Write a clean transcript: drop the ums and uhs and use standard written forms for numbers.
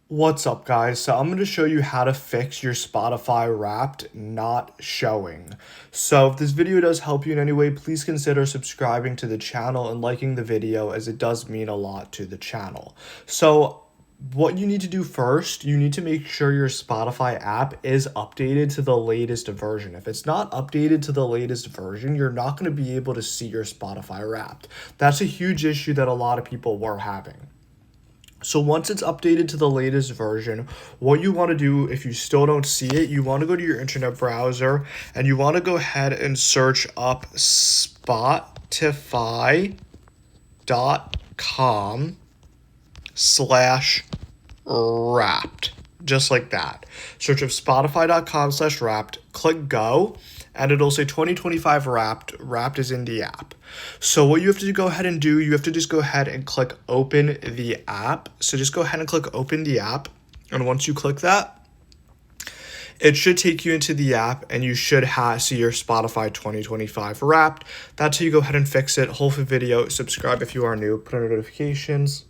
What's up, guys? So I'm going to show you how to fix your Spotify Wrapped not showing. So if this video does help you in any way, please consider subscribing to the channel and liking the video, as it does mean a lot to the channel. So what you need to do first, you need to make sure your Spotify app is updated to the latest version. If it's not updated to the latest version, you're not going to be able to see your Spotify Wrapped. That's a huge issue that a lot of people were having. So once it's updated to the latest version, what you want to do, if you still don't see it, you want to go to your internet browser and you want to go ahead and search up spotify.com/wrapped. Just like that. Search up spotify.com/wrapped, click go, and it'll say 2025 Wrapped. Wrapped is in the app. So what you have to go ahead and do, you have to just go ahead and click open the app. So just go ahead and click open the app. And once you click that, it should take you into the app and you should see your Spotify 2025 Wrapped. That's how you go ahead and fix it. Hopefully video, subscribe if you are new, put on notifications.